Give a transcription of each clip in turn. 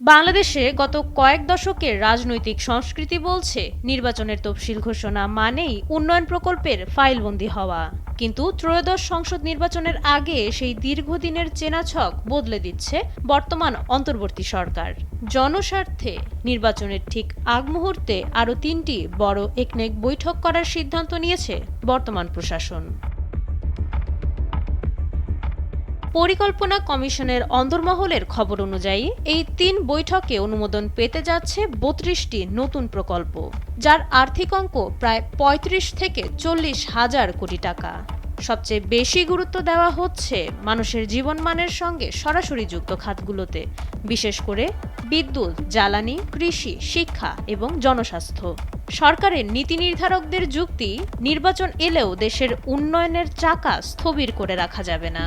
বাংলাদেশে গত কয়েক দশকের রাজনৈতিক সংস্কৃতি বলছে নির্বাচনের তফসিল ঘোষণা মানেই উন্নয়ন প্রকল্পের ফাইলবন্দি হওয়া। কিন্তু ত্রয়োদশ সংসদ নির্বাচনের আগে সেই দীর্ঘদিনের চেনা ছক বদলে দিচ্ছে বর্তমান অন্তর্বর্তী সরকার। জনস্বার্থে নির্বাচনের ঠিক আগ মুহূর্তে আরও ৩টি বড় একনেক বৈঠক করার সিদ্ধান্ত নিয়েছে বর্তমান প্রশাসন। পরিকল্পনা কমিশনের অন্দরমহলের খবর অনুযায়ী এই ৩ বৈঠকে অনুমোদন পেতে যাচ্ছে ৩২টি নতুন প্রকল্প, যার আর্থিক অঙ্ক প্রায় ৩৫ থেকে ৪০ হাজার কোটি টাকা। সবচেয়ে বেশি গুরুত্ব দেওয়া হচ্ছে মানুষের জীবনমানের সঙ্গে সরাসরি যুক্ত খাতগুলোতে, বিশেষ করে বিদ্যুৎ, জ্বালানি, কৃষি, শিক্ষা এবং জনস্বাস্থ্য। সরকারের নীতি নির্ধারকদের যুক্তি, নির্বাচন এলেও দেশের উন্নয়নের চাকা স্থবির করে রাখা যাবে না।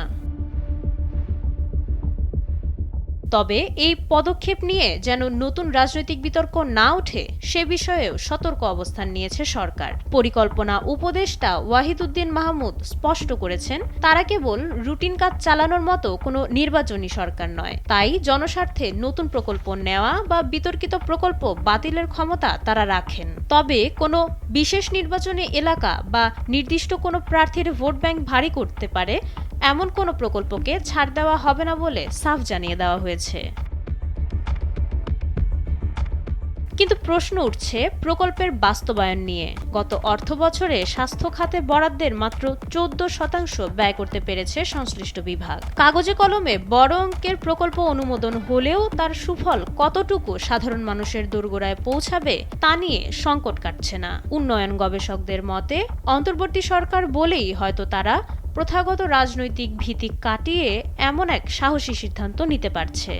তবে এই পদক্ষেপ নিয়ে যেন নতুন রাজনৈতিক বিতর্ক না ওঠে সে বিষয়েও সতর্ক অবস্থান নিয়েছে সরকার। পরিকল্পনা উপদেষ্টা ওয়াহিদুদ্দিন মাহমুদ স্পষ্ট করেছেন, তারা কেবল রুটিন কাজ চালানোর মতো কোনো নির্বাচনী সরকার নয়। তাই জনস্বার্থে নতুন প্রকল্প নেওয়া বা বিতর্কিত প্রকল্প বাতিলের ক্ষমতা তারা রাখেন। তবে কোনো বিশেষ নির্বাচনী এলাকা বা নির্দিষ্ট কোনো প্রার্থীর ভোট ব্যাংক ভারী করতে পারে এমন কোনো প্রকল্পকে ছাড় দেওয়া হবে না বলে সাফ জানিয়ে দেওয়া হয়েছে। কিন্তু প্রশ্ন উঠছে প্রকল্পের বাস্তবায়ন নিয়ে। গত অর্থবছরে স্বাস্থ্য খাতে বরাদ্দের মাত্র 14% ব্যয় করতে পেরেছে সংশ্লিষ্ট বিভাগ। কাগজে কলমে বড় অঙ্কের প্রকল্প অনুমোদন হলেও তার সুফল কতটুকু সাধারণ মানুষের দোরগোড়ায় পৌঁছাবে তা নিয়ে সংকট কাটছে না। উন্নয়ন গবেষকদের মতে অন্তর্বর্তী সরকার বলেই হয়তো তারা প্রথাগত রাজনৈতিক ভীতি কাটিয়ে এমন এক সাহসী সিদ্ধান্ত নিতে পারছে।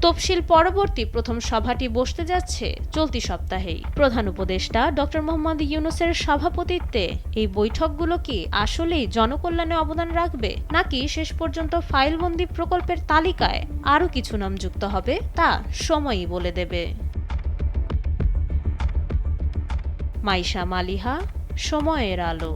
তফসিল পরবর্তী প্রথম সভাটি বসতে যাচ্ছে চলতি সপ্তাহেই। প্রধান উপদেষ্টা ডক্টর মোহাম্মদ ইউনূসের সভাপতিত্বে এই বৈঠকগুলো কি আসলেই জনকল্যাণে অবদান রাখবে, নাকি শেষ পর্যন্ত ফাইলবন্দি প্রকল্পের তালিকায় আরও কিছু নাম যুক্ত হবে তা সময়ই বলে দেবে। মাইশা মালিহা, সময়ের আলো।